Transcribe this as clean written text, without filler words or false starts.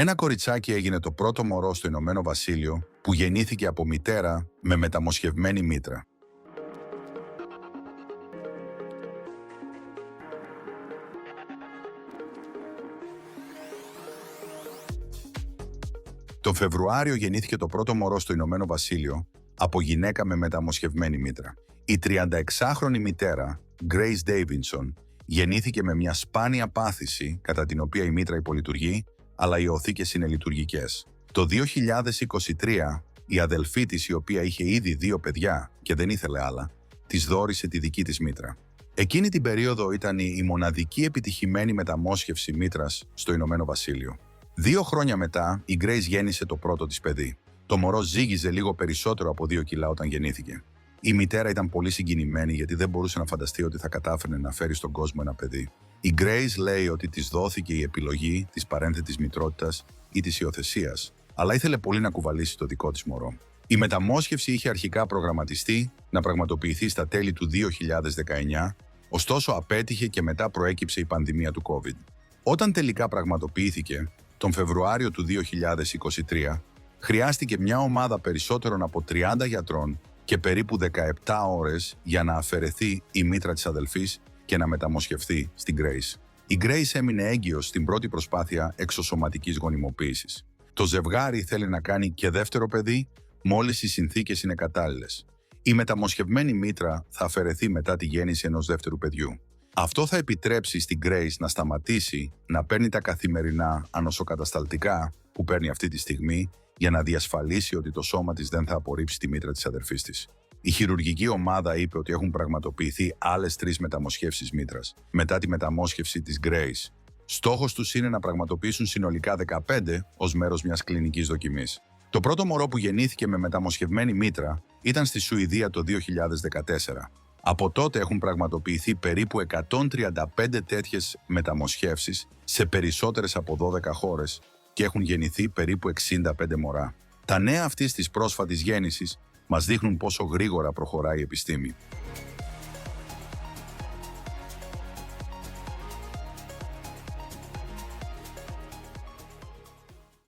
Ένα κοριτσάκι έγινε το πρώτο μωρό στο Ηνωμένο Βασίλειο που γεννήθηκε από μητέρα με μεταμοσχευμένη μήτρα. Τον Φεβρουάριο γεννήθηκε το πρώτο μωρό στο Ηνωμένο Βασίλειο από γυναίκα με μεταμοσχευμένη μήτρα. Η 36χρονη μητέρα, Grace Davidson, γεννήθηκε με μια σπάνια πάθηση κατά την οποία η μήτρα υπολειτουργεί, αλλά οι οθήκες είναι λειτουργικές. Το 2023, η αδελφή της, η οποία είχε ήδη 2 παιδιά και δεν ήθελε άλλα, της δώρισε τη δική της μήτρα. Εκείνη την περίοδο ήταν η μοναδική επιτυχημένη μεταμόσχευση μήτρας στο Ηνωμένο Βασίλειο. 2 χρόνια μετά, η Grace γέννησε το πρώτο της παιδί. Το μωρό ζύγιζε λίγο περισσότερο από 2 κιλά όταν γεννήθηκε. Η μητέρα ήταν πολύ συγκινημένη γιατί δεν μπορούσε να φανταστεί ότι θα κατάφερε να φέρει στον κόσμο ένα παιδί. Η Grace λέει ότι της δόθηκε η επιλογή της παρένθετης μητρότητας ή της υιοθεσίας, αλλά ήθελε πολύ να κουβαλήσει το δικό της μωρό. Η μεταμόσχευση είχε αρχικά προγραμματιστεί να πραγματοποιηθεί στα τέλη του 2019, ωστόσο απέτυχε και μετά προέκυψε η πανδημία του COVID. Όταν τελικά πραγματοποιήθηκε, τον Φεβρουάριο του 2023, χρειάστηκε μια ομάδα περισσότερων από 30 γιατρών και περίπου 17 ώρες για να αφαιρεθεί η μήτρα της αδελφής και να μεταμοσχευθεί στην Grace. Η Grace έμεινε έγκυος στην πρώτη προσπάθεια εξωσωματικής γονιμοποίησης. Το ζευγάρι θέλει να κάνει και δεύτερο παιδί, μόλις οι συνθήκες είναι κατάλληλες. Η μεταμοσχευμένη μήτρα θα αφαιρεθεί μετά τη γέννηση ενός δεύτερου παιδιού. Αυτό θα επιτρέψει στην Grace να σταματήσει να παίρνει τα καθημερινά ανοσοκατασταλτικά που παίρνει αυτή τη στιγμή για να διασφαλίσει ότι το σώμα της δεν θα απορρίψει τη μήτρα της αδερφής της. Η χειρουργική ομάδα είπε ότι έχουν πραγματοποιηθεί άλλες 3 μεταμοσχεύσεις μήτρας μετά τη μεταμόσχευση της Grace. Στόχος τους είναι να πραγματοποιήσουν συνολικά 15 ως μέρος μιας κλινικής δοκιμής. Το πρώτο μωρό που γεννήθηκε με μεταμοσχευμένη μήτρα ήταν στη Σουηδία το 2014. Από τότε έχουν πραγματοποιηθεί περίπου 135 τέτοιες μεταμοσχεύσεις σε περισσότερες από 12 χώρες και έχουν γεννηθεί περίπου 65 μωρά. Τα νέα αυτής της πρόσφατης γέννησης μας δείχνουν πόσο γρήγορα προχωράει η επιστήμη.